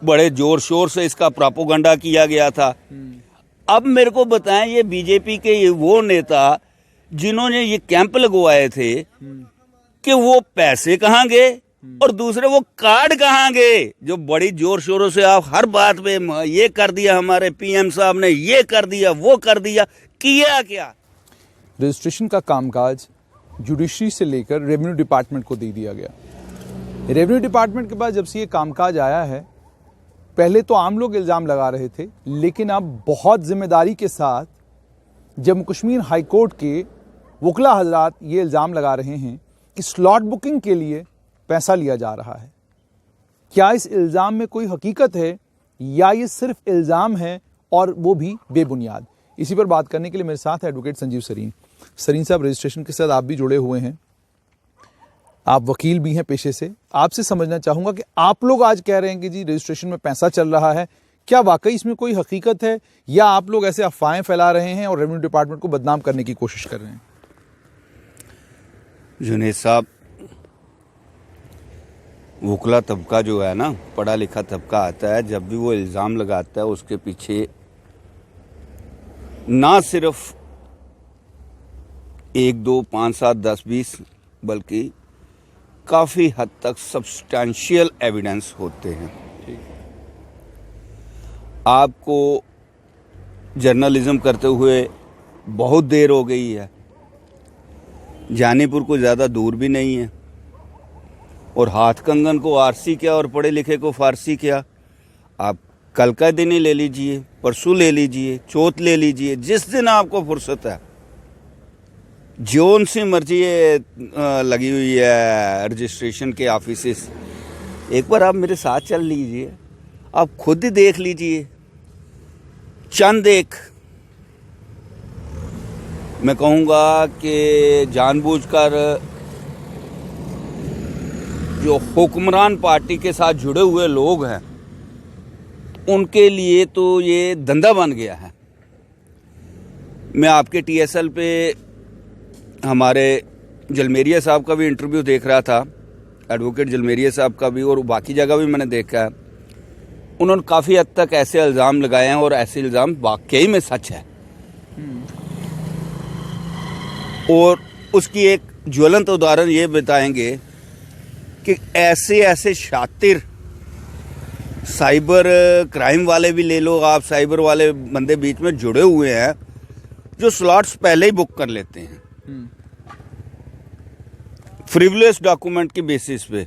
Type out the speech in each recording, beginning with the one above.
बड़े जोर शोर से इसका प्रोपोगंडा किया गया था। अब मेरे को बताएं, ये बीजेपी के ये वो नेता जिन्होंने ये कैंप लगवाए थे कि वो पैसे कहाँ गए और दूसरे वो कार्ड कहाँ गए, जो बड़ी जोर शोरों से आप हर बात पे ये कर दिया, हमारे पीएम साहब ने ये कर दिया, वो कर दिया, किया क्या? रजिस्ट्रेशन का कामकाज जुडिशरी से लेकर रेवेन्यू डिपार्टमेंट को दे दिया गया। रेवेन्यू डिपार्टमेंट के पास जब से ये कामकाज आया है, पहले तो आम लोग इल्ज़ाम लगा रहे थे, लेकिन अब बहुत जिम्मेदारी के साथ जम्मू कश्मीर हाई कोर्ट के वकला हजरात ये इल्ज़ाम लगा रहे हैं कि स्लॉट बुकिंग के लिए पैसा लिया जा रहा है। क्या इस इल्ज़ाम में कोई हकीकत है या ये सिर्फ इल्ज़ाम है और वो भी बेबुनियाद? इसी पर बात करने के लिए मेरे साथ है एडवोकेट संजीव सरीन। सरीन साहब, रजिस्ट्रेशन के साथ आप भी जुड़े हुए हैं, आप वकील भी हैं पेशे से। आपसे समझना चाहूंगा कि आप लोग आज कह रहे हैं कि जी रजिस्ट्रेशन में पैसा चल रहा है, क्या वाकई इसमें कोई हकीकत है या आप लोग ऐसे अफवाहें फैला रहे हैं और रेवेन्यू डिपार्टमेंट को बदनाम करने की कोशिश कर रहे हैं? जुनेद साहब, वकला तबका जो है ना, पढ़ा लिखा तबका आता है, जब भी वो इल्ज़ाम लगाता है उसके पीछे ना सिर्फ 1, 2, 5, 7, 10, 20 बल्कि काफ़ी हद तक सब्सटैंशियल एविडेंस होते हैं। आपको जर्नलिज्म करते हुए बहुत देर हो गई है, जानीपुर को ज़्यादा दूर भी नहीं है, और हाथ कंगन को आरसी क्या और पढ़े लिखे को फारसी क्या। आप कल का दिन ही ले लीजिए, परसों ले लीजिए, चौथ ले लीजिए, जिस दिन आपको फुर्सत है, जोन सी मर्जी ये लगी हुई है रजिस्ट्रेशन के ऑफिसेस। एक बार आप मेरे साथ चल लीजिए, आप खुद ही देख लीजिए। चंद एक मैं कहूँगा कि जानबूझकर जो हुक्मरान पार्टी के साथ जुड़े हुए लोग हैं, उनके लिए तो ये धंधा बन गया है। मैं आपके टीएसएल पे हमारे जलमेरिया साहब का भी इंटरव्यू देख रहा था, एडवोकेट जलमेरिया साहब का भी, और बाकी जगह भी मैंने देखा है। उन्होंने काफ़ी हद तक ऐसे इल्ज़ाम लगाए हैं और ऐसे इल्ज़ाम वाकई में सच है। और उसकी एक ज्वलंत उदाहरण ये बताएंगे कि ऐसे ऐसे शातिर साइबर क्राइम वाले भी ले लो आप, साइबर वाले बंदे बीच में जुड़े हुए हैं जो स्लॉट्स पहले ही बुक कर लेते हैं फ्रिवलेस डॉक्यूमेंट की बेसिस पे,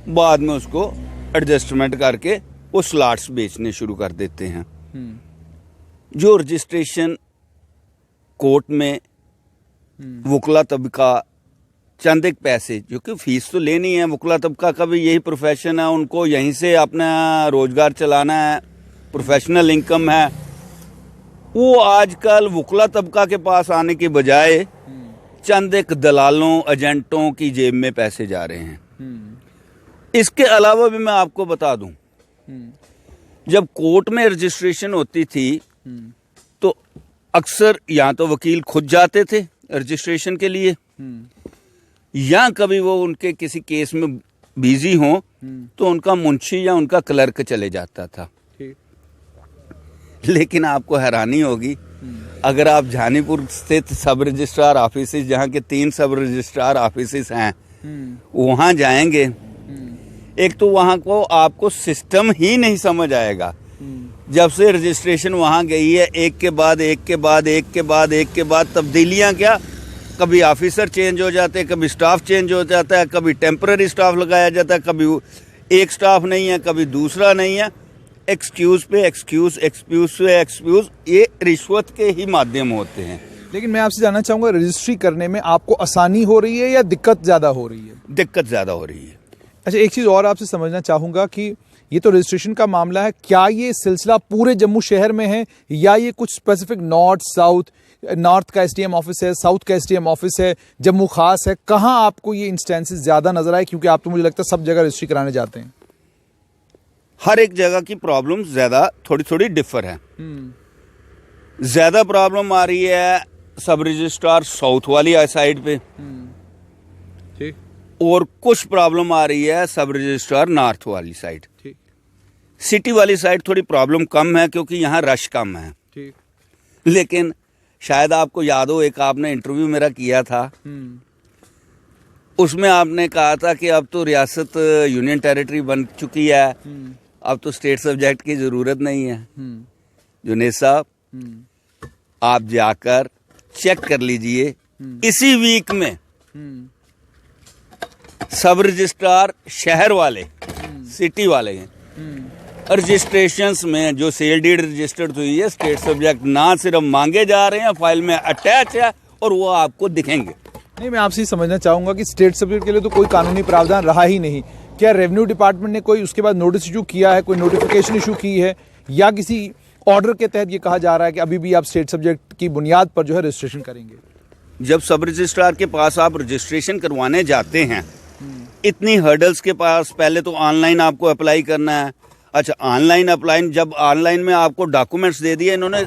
बाद में उसको एडजस्टमेंट करके वो स्लॉट्स बेचने शुरू कर देते हैं। जो रजिस्ट्रेशन कोर्ट में वकला तबका चंद एक पैसे, जो कि फीस तो लेनी है, वकला तबका का भी यही प्रोफेशन है, उनको यहीं से अपना रोजगार चलाना है, प्रोफेशनल इनकम है। वो आजकल वकला तबका के पास आने के बजाय चंद एक दलालों एजेंटों की जेब में पैसे जा रहे हैं। इसके अलावा भी मैं आपको बता दूं, जब कोर्ट में रजिस्ट्रेशन होती थी तो अक्सर या तो वकील खुद जाते थे रजिस्ट्रेशन के लिए, या कभी वो उनके किसी केस में बिजी हो तो उनका मुंशी या उनका क्लर्क चले जाता था। लेकिन आपको हैरानी होगी, अगर आप जानीपुर स्थित सब रजिस्ट्रार ऑफिस, जहाँ के 3 सब रजिस्ट्रार ऑफिस हैं, वहाँ जाएंगे, एक तो वहाँ को आपको सिस्टम ही नहीं समझ आएगा। जब से रजिस्ट्रेशन वहाँ गई है, एक के बाद एक के बाद एक के बाद एक के बाद तब्दीलियाँ, क्या कभी ऑफिसर चेंज हो जाते हैं, कभी स्टाफ चेंज हो जाता है, कभी टेम्पररी स्टाफ लगाया जाता है, कभी एक स्टाफ नहीं है, कभी दूसरा नहीं है। एक्सक्यूज पे एक्सक्यूज, एक्सक्यूज पे एक्सक्यूज, ये रिश्वत के ही माध्यम होते हैं। लेकिन मैं आपसे जानना चाहूंगा, रजिस्ट्री करने में आपको आसानी हो रही है या दिक्कत ज्यादा हो रही है? दिक्कत ज्यादा हो रही है। अच्छा, एक चीज और आपसे समझना चाहूंगा कि ये तो रजिस्ट्रेशन का मामला है, क्या ये सिलसिला पूरे जम्मू शहर में है या ये कुछ स्पेसिफिक नॉर्थ साउथ, नॉर्थ का एसडीएम ऑफिस है, साउथ का एसडीएम ऑफिस है, जम्मू खास है, कहाँ आपको ये इंस्टेंसेस ज्यादा नजर आए? क्योंकि आप तो मुझे लगता है सब जगह रजिस्ट्री कराने जाते हैं। हर एक जगह की प्रॉब्लम ज्यादा थोड़ी थोड़ी डिफर है। ज्यादा प्रॉब्लम आ रही है सब रजिस्ट्रार साउथ वाली साइड पे, और कुछ प्रॉब्लम आ रही है सब रजिस्ट्रार नॉर्थ वाली साइड। सिटी वाली साइड थोड़ी प्रॉब्लम कम है क्योंकि यहाँ रश कम है। ठीक। लेकिन शायद आपको याद हो, एक आपने इंटरव्यू मेरा किया था, उसमें आपने कहा था कि अब तो रियासत यूनियन टेरिटरी बन चुकी है, अब तो स्टेट सब्जेक्ट की जरूरत नहीं है। जुनेद साहब, आप जाकर चेक कर लीजिए, इसी वीक में सब रजिस्ट्रार शहर वाले, सिटी वाले हैं, रजिस्ट्रेशंस में जो सेल डीड रजिस्टर्ड हुई है स्टेट सब्जेक्ट ना सिर्फ मांगे जा रहे हैं, फाइल में अटैच है और वो आपको दिखेंगे। नहीं, मैं आपसे समझना चाहूंगा कि स्टेट सब्जेक्ट के लिए तो कोई कानूनी प्रावधान रहा ही नहीं। क्या रेवेन्यू डिपार्टमेंट ने कोई उसके बाद नोटिस इशू किया है, कोई नोटिफिकेशन इशू की है, या किसी ऑर्डर के तहत ये कहा जा रहा है कि अभी भी आप स्टेट सब्जेक्ट की बुनियाद पर जो है रजिस्ट्रेशन करेंगे? जब सब रजिस्ट्रार के पास आप रजिस्ट्रेशन करवाने जाते हैं, इतनी हर्डल्स के पास, पहले तो ऑनलाइन आपको अप्लाई करना है। अच्छा, ऑनलाइन अप्लाई, जब ऑनलाइन में आपको डॉक्यूमेंट्स दे दिए इन्होंने,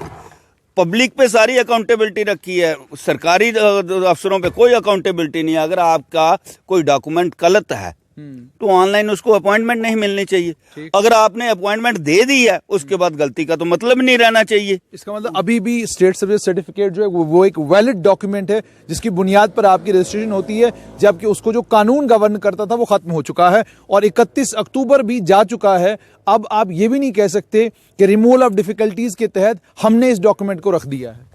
पब्लिक पे सारी अकाउंटेबिलिटी रखी है, सरकारी अफसरों पे कोई अकाउंटेबिलिटी नहीं है। अगर आपका कोई डॉक्यूमेंट गलत है तो ऑनलाइन उसको अपॉइंटमेंट नहीं मिलनी चाहिए। अगर आपने अपॉइंटमेंट दे दी है उसके बाद गलती का तो मतलब नहीं रहना चाहिए। इसका मतलब अभी भी स्टेट सब्जेक्ट सर्टिफिकेट जो है वो एक वैलिड डॉक्यूमेंट है जिसकी बुनियाद पर आपकी रजिस्ट्रेशन होती है, जबकि उसको जो कानून गवर्न करता था वो खत्म हो चुका है और 31 अक्टूबर भी जा चुका है। अब आप ये भी नहीं कह सकते कि रिमूवल ऑफ डिफिकल्टीज के तहत हमने इस डॉक्यूमेंट को रख दिया है।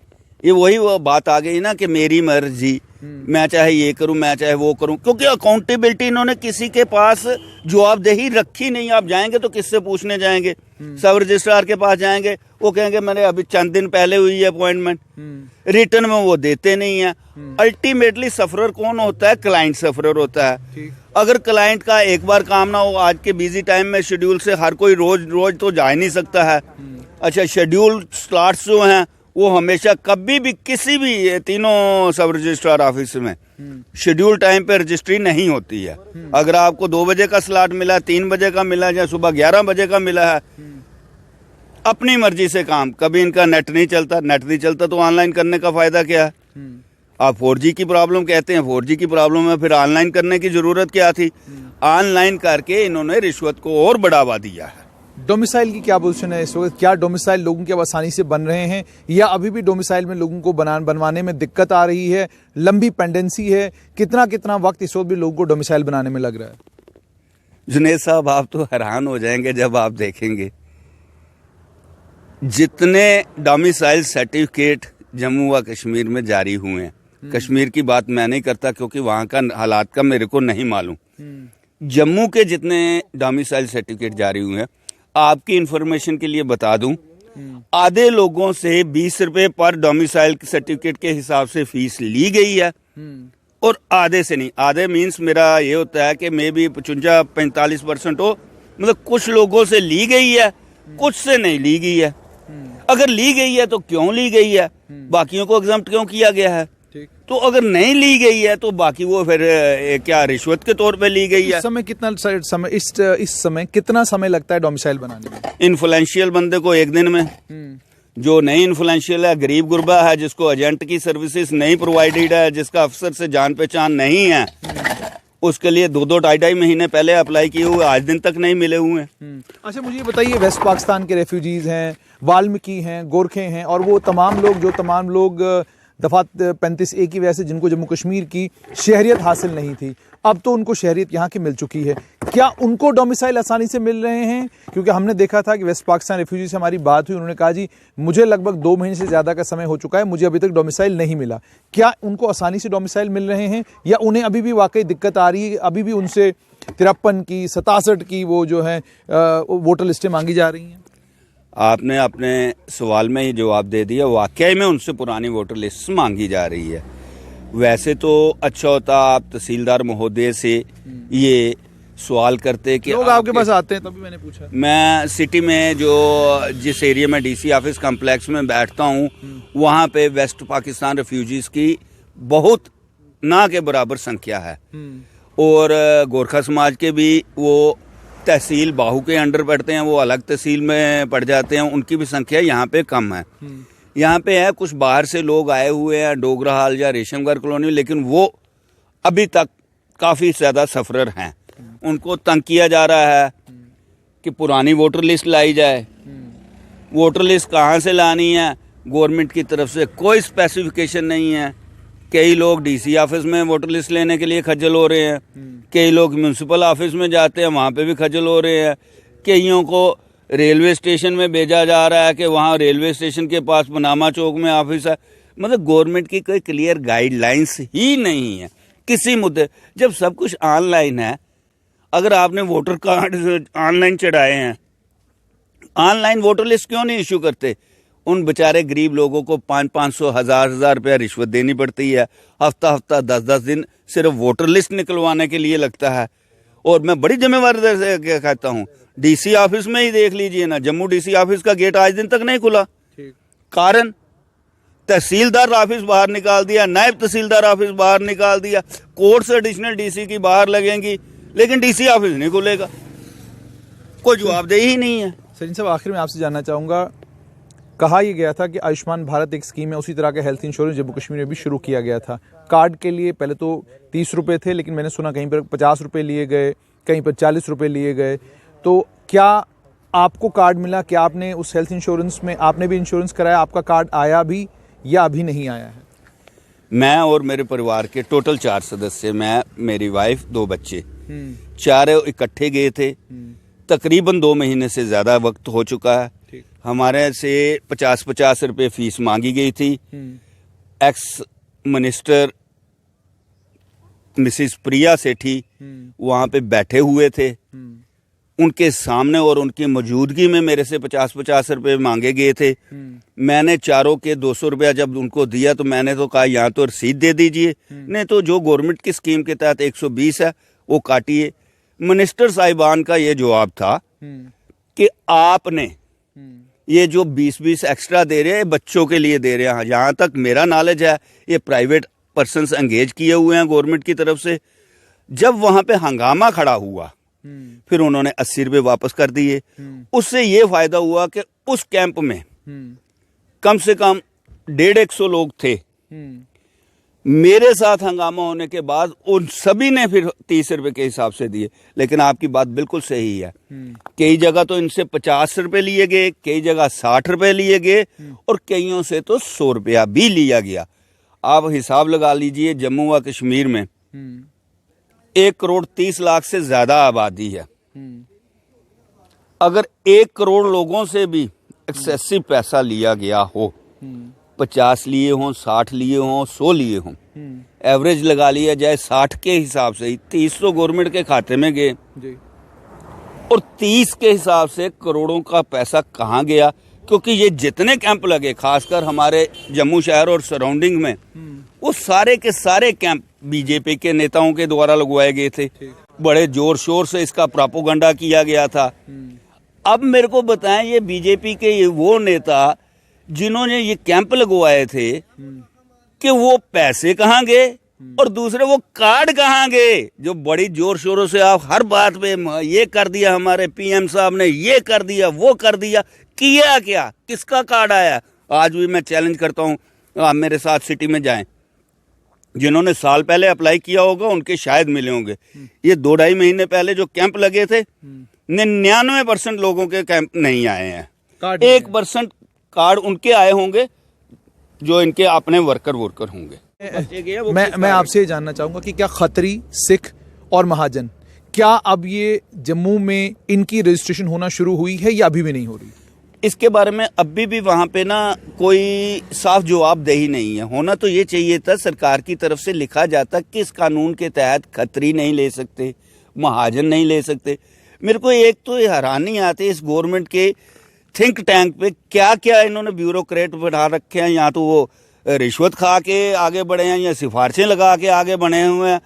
ये वही वो बात आ गई ना कि मेरी मर्जी, मैं चाहे ये करूं, मैं चाहे वो करूं, क्योंकि अकाउंटेबिलिटी इन्होंने किसी के पास जवाबदेही रखी नहीं। आप जाएंगे तो किससे पूछने जाएंगे? सब रजिस्ट्रार के पास जाएंगे, वो कहेंगे मैंने अभी चंद दिन पहले हुई है अपॉइंटमेंट, रिटर्न में वो देते नहीं है। अल्टीमेटली सफरर कौन होता है? क्लाइंट सफरर होता है। अगर क्लाइंट का एक बार काम ना हो, आज के बिजी टाइम में शेड्यूल से हर कोई रोज रोज तो जा ही नहीं सकता है। अच्छा, शेड्यूल स्लॉट्स जो हैं वो हमेशा कभी भी किसी भी तीनों सब रजिस्ट्रार ऑफिस में शेड्यूल टाइम पे रजिस्ट्री नहीं होती है। अगर आपको 2 बजे का स्लॉट मिला, 3 बजे का मिला या सुबह 11 बजे का मिला है, अपनी मर्जी से काम। कभी इनका नेट नहीं चलता तो ऑनलाइन करने का फायदा क्या है? आप 4G की प्रॉब्लम कहते हैं, 4G की प्रॉब्लम है, फिर ऑनलाइन करने की जरूरत क्या थी? ऑनलाइन करके इन्होंने रिश्वत को और बढ़ावा दिया है। डोमिसाइल की क्या पोजीशन है इस वक्त? क्या डोमिसाइल लोगों के अब आसानी से बन रहे हैं या अभी भी डोमिसाइल में लोगों को बनवाने में दिक्कत आ रही है, लंबी पेंडेंसी है? कितना वक्त इस वक्त भी लोगों को डोमिसाइल बनाने में लग रहा है? जुनेद साहब, आप तो हैरान हो जाएंगे जब आप देखेंगे जितने डोमिसाइल सर्टिफिकेट जम्मू व कश्मीर में जारी हुए हैं। कश्मीर की बात मैं नहीं करता क्योंकि वहां का हालात का मेरे को नहीं मालूम। जम्मू के जितने डोमिसाइल सर्टिफिकेट जारी हुए हैं, आपकी इंफॉर्मेशन के लिए बता दूं, आधे लोगों से 20 रुपए पर डोमिसाइल सर्टिफिकेट के हिसाब से फीस ली गई है और आधे से नहीं। आधे मीन्स मेरा ये होता है कि मे भी 45% हो, मतलब कुछ लोगों से ली गई है, कुछ से नहीं ली गई है। अगर ली गई है तो क्यों ली गई है? बाकियों को एग्जम्प्ट क्यों किया गया है? तो अगर नहीं ली गई है तो बाकी वो फिर क्या रिश्वत के तौर पे ली गई है? इस समय कितना समय लगता है डोमिसाइल बनाने में? इन्फ्लुएंशियल बंदे को 1 दिन में, जो नहीं इन्फ्लुएंशियल है, गरीब गुरबा है, जिसको एजेंट की सर्विसेज नहीं प्रोवाइडेड है, जिसका अफसर से जान पहचान नहीं है, उसके लिए 2-2, 2.5 महीने पहले अप्लाई किए हुए आज दिन तक नहीं मिले हुए हैं। अच्छा, मुझे ये बताइए, वेस्ट पाकिस्तान के रेफ्यूजीज हैं, वाल्मीकि हैं, गोरखे हैं और वो तमाम लोग दफा 35A की वजह से जिनको जम्मू कश्मीर की शहरियत हासिल नहीं थी, अब तो उनको शहरियत यहाँ की मिल चुकी है। क्या उनको डोमिसाइल आसानी से मिल रहे हैं? क्योंकि हमने देखा था कि वेस्ट पाकिस्तान रेफ्यूजी से हमारी बात हुई, उन्होंने कहा जी मुझे लगभग 2 महीने से ज़्यादा का समय हो चुका है, मुझे अभी तक डोमिसाइल नहीं मिला। क्या उनको आसानी से डोमिसाइल मिल रहे हैं या उन्हें अभी भी वाकई दिक्कत आ रही है? अभी भी उनसे 53 की 67 की वो जो है वोटर लिस्टें मांगी जा रही हैं? आपने अपने सवाल में ही जवाब दे दिया, वाकई में उनसे पुरानी वोटर लिस्ट मांगी जा रही है। वैसे तो अच्छा होता आप तहसीलदार महोदय से ये सवाल करते कि लोग आपके पास आते हैं, तभी मैंने पूछा। मैं सिटी में जिस एरिया में DC ऑफिस कॉम्प्लेक्स में बैठता हूँ, वहाँ पे वेस्ट पाकिस्तान रेफ्यूजीज की बहुत ना के बराबर संख्या है और गोरखा समाज के भी वो तहसील बाहू के अंडर पड़ते हैं, वो अलग तहसील में पड़ जाते हैं, उनकी भी संख्या यहाँ पे कम है। यहाँ पे है कुछ बाहर से लोग आए हुए हैं, डोगरा हाल या रेशमगढ़ कॉलोनी, लेकिन वो अभी तक काफ़ी ज़्यादा सफरर हैं, उनको तंग किया जा रहा है। कि पुरानी वोटर लिस्ट लाई जाए। वोटर लिस्ट कहाँ से लानी है, गवर्नमेंट की तरफ से कोई स्पेसिफिकेशन नहीं है। कई लोग डीसी ऑफिस में वोटर लिस्ट लेने के लिए खज्जल हो रहे हैं, कई लोग म्यूनसिपल ऑफिस में जाते हैं, वहाँ पे भी खज्जल हो रहे हैं। कईयों को रेलवे स्टेशन में भेजा जा रहा है कि वहाँ रेलवे स्टेशन के पास पनामा चौक में ऑफिस है। मतलब गवर्नमेंट की कोई क्लियर गाइडलाइंस ही नहीं है किसी मुद्दे। जब सब कुछ ऑनलाइन है, अगर आपने वोटर कार्ड ऑनलाइन चढ़ाए हैं, ऑनलाइन वोटर लिस्ट क्यों नहीं इशू करते? उन बेचारे गरीब लोगों को 500-500 हज़ार रुपया रिश्वत देनी पड़ती है। हफ्ता 10-10 दिन सिर्फ वोटर लिस्ट निकलवाने के लिए लगता है। और मैं बड़ी जिम्मेवारी से कहता हूँ, डीसी ऑफिस में ही देख लीजिए ना, जम्मू डीसी ऑफिस का गेट आज दिन तक नहीं खुला। कारण तहसीलदार ऑफिस बाहर निकाल दिया, नायब तहसीलदार ऑफिस बाहर निकाल दिया, कोर्ट से एडिशनल डीसी की बाहर लगेंगी, लेकिन डीसी ऑफिस नहीं खुलेगा। कोई जवाबदेही ही नहीं है। सचिन साहब, आखिर में आपसे जानना चाहूँगा, कहा यह गया था कि आयुष्मान भारत एक स्कीम है, उसी तरह का हेल्थ इंश्योरेंस जम्मू कश्मीर में भी शुरू किया गया था। कार्ड के लिए पहले तो 30 रुपये थे, लेकिन मैंने सुना कहीं पर 50 रुपये लिए गए, कहीं पर 40 रुपये लिए गए। तो क्या आपको कार्ड मिला? क्या आपने उस हेल्थ इंश्योरेंस में आपने भी इंश्योरेंस कराया? आपका कार्ड आया भी या अभी नहीं आया है? मैं और मेरे परिवार के टोटल 4 सदस्य, मैं, मेरी वाइफ, 2 बच्चे, चारों इकट्ठे गए थे। तकरीबन 2 महीने से ज़्यादा वक्त हो चुका है। हमारे से 50-50 रुपये फीस मांगी गई थी। एक्स मिनिस्टर मिसिस प्रिया सेठी वहाँ पे बैठे हुए थे, उनके सामने और उनकी मौजूदगी में मेरे से 50-50 रुपये मांगे गए थे। मैंने चारों के 200 रुपया जब उनको दिया तो मैंने तो कहा यहाँ तो रसीद दे दीजिए, नहीं तो जो गवर्नमेंट की स्कीम के तहत 120 है वो काटिए। मिनिस्टर साहिबान का ये जवाब था कि आपने ये जो 20-20 एक्स्ट्रा दे रहे हैं बच्चों के लिए दे रहे हैं। जहाँ तक मेरा नॉलेज है ये प्राइवेट पर्सन्स एंगेज किए हुए हैं गवर्नमेंट की तरफ से। जब वहाँ पे हंगामा खड़ा हुआ फिर उन्होंने 80 रुपये वापस कर दिए। उससे ये फायदा हुआ कि उस कैंप में कम से कम 150 लोग थे। मेरे साथ हंगामा होने के बाद उन सभी ने फिर 30 रुपये के हिसाब से दिए। लेकिन आपकी बात बिल्कुल सही है, कई जगह तो इनसे 50 रुपये लिए गए, कई जगह 60 रुपये लिए गए और कईयों से तो 100 रुपया भी लिया गया। आप हिसाब लगा लीजिए, जम्मू व कश्मीर में 1 करोड़ 30 लाख से ज्यादा आबादी है। अगर 1 करोड़ लोगों से भी एक्सेसिव पैसा लिया गया हो, 50 लिए हों, 60 लिए हों, 100 लिए हों, एवरेज लगा लिया जाए 60 के हिसाब से ही 30 तो गवर्नमेंट के खाते में गए और 30 के हिसाब से करोड़ों का पैसा कहाँ गया? क्योंकि ये जितने कैंप लगे, खासकर हमारे जम्मू शहर और सराउंडिंग में, वो सारे के सारे कैंप बीजेपी के नेताओं के द्वारा लगवाए गए थे। बड़े जोर शोर से इसका प्रोपेगेंडा किया गया था। अब मेरे को बताएं, ये बीजेपी के ये वो नेता जिन्होंने ये कैंप लगवाए थे कि वो पैसे कहाँ गए और दूसरे वो कार्ड कहाँ गए? जो बड़ी जोर शोरों से आप हर बात पे ये कर दिया, हमारे पीएम साहब ने ये कर दिया, वो कर दिया, किया क्या? किसका कार्ड आया? आज भी मैं चैलेंज करता हूँ, आप मेरे साथ सिटी में जाएं, जिन्होंने साल पहले अप्लाई किया होगा उनके शायद मिले होंगे। ये 2-2.5 महीने पहले जो कैंप लगे थे, 99% लोगों के कैंप नहीं आए हैं। 1% कार्ड उनके आए होंगे जो इनके अपने वर्कर होंगे। मैं आपसे ये जानना चाहूंगा कि क्या खत्री, सिख और महाजन, क्या अब ये जम्मू में इनकी रजिस्ट्रेशन होना शुरू हुई है या अभी भी नहीं हो रही? इसके बारे में अभी भी वहाँ पे ना कोई साफ जवाबदेही नहीं है। होना तो ये चाहिए था, सरकार की तरफ से लिखा जाता कि इस कानून के तहत खत्री नहीं ले सकते, महाजन नहीं ले सकते। मेरे को एक तो हैरानी आती है इस गवर्नमेंट के थिंक टैंक पे, क्या क्या इन्होंने ब्यूरोक्रेट बढ़ा रखे हैं। या तो वो रिश्वत खा के आगे बढ़े हैं या सिफारिशें लगा के आगे बढ़े हुए हैं।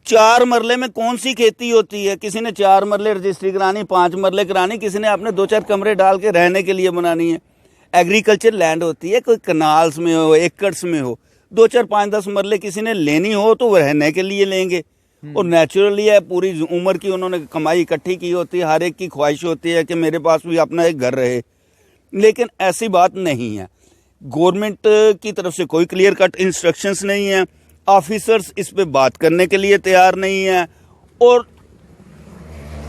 4 मरले में कौन सी खेती होती है? किसी ने 4 मरले रजिस्ट्री करानी, 5 मरले करानी, किसी ने अपने 2-4 कमरे डाल के रहने के लिए बनानी है। एग्रीकल्चर लैंड होती है, कोई कनाल्स में हो, एकर्स में हो, 2-4, 5-10 मरले किसी ने लेनी हो तो रहने के लिए लेंगे। और नेचुरली है, पूरी उम्र की उन्होंने कमाई इकट्ठी की होती है, हर एक की ख्वाहिश होती है कि मेरे पास भी अपना एक घर रहे। लेकिन ऐसी बात नहीं है, गवर्नमेंट की तरफ से कोई क्लियर कट इंस्ट्रक्शंस नहीं है, ऑफिसर्स इस पे बात करने के लिए तैयार नहीं है। और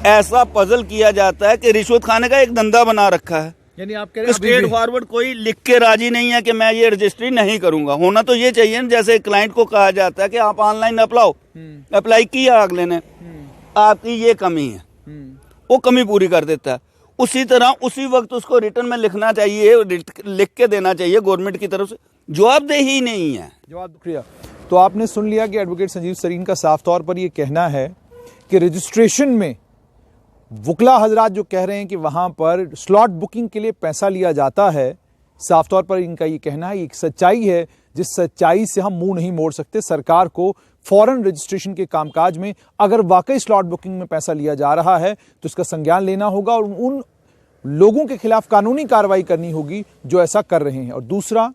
ऐसा पजल किया जाता है कि रिश्वत खाने का एक धंधा बना रखा है। यानी आप कह रहे हैं स्ट्रेट फॉरवर्ड कोई लिख के राजी नहीं है कि मैं ये रजिस्ट्री नहीं करूंगा। होना तो ये चाहिए ना, जैसे क्लाइंट को कहा जाता है कि आप ऑनलाइन अप्लाई किया अगले ने, आपकी ये कमी है, वो कमी पूरी कर देता है। उसी तरह उसी वक्त उसको रिटर्न में लिखना चाहिए, लिख के देना चाहिए गवर्नमेंट की तरफ से। जवाबदेही नहीं है। जवाब शुक्रिया। तो आपने सुन लिया कि एडवोकेट संजीव सरीन का साफ तौर पर यह कहना है कि रजिस्ट्रेशन में वकला हजरात जो कह रहे हैं कि वहां पर स्लॉट बुकिंग के लिए पैसा लिया जाता है, साफ तौर पर इनका ये कहना है, एक सच्चाई है जिस सच्चाई से हम मुंह नहीं मोड़ सकते। सरकार को फॉरेन रजिस्ट्रेशन के कामकाज में अगर वाकई स्लॉट बुकिंग में पैसा लिया जा रहा है तो इसका संज्ञान लेना होगा और उन लोगों के खिलाफ कानूनी कार्रवाई करनी होगी जो ऐसा कर रहे हैं। और दूसरा,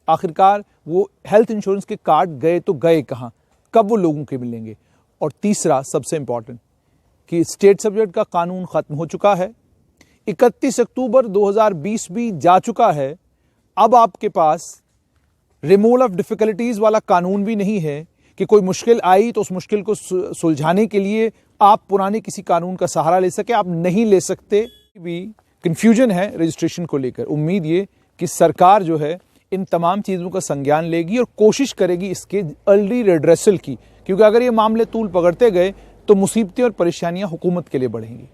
आखिरकार वो हेल्थ इंश्योरेंस के कार्ड गए तो गए कहां, कब वो लोगों के मिलेंगे। और तीसरा सबसे इंपॉर्टेंट कि स्टेट सब्जेक्ट का कानून खत्म हो चुका है, 31 अक्टूबर 2020 भी जा चुका है। अब आपके पास रिमूवल ऑफ डिफिकल्टीज वाला कानून भी नहीं है कि कोई मुश्किल आई तो उस मुश्किल को सुलझाने के लिए आप पुराने किसी कानून का सहारा ले सके, आप नहीं ले सकते। भी कंफ्यूजन है रजिस्ट्रेशन को लेकर। उम्मीद ये कि सरकार जो है इन तमाम चीज़ों का संज्ञान लेगी और कोशिश करेगी इसके अर्ली रेड्रेसल की, क्योंकि अगर ये मामले तूल पकड़ते गए तो मुसीबतें और परेशानियां हुकूमत के लिए बढ़ेंगी।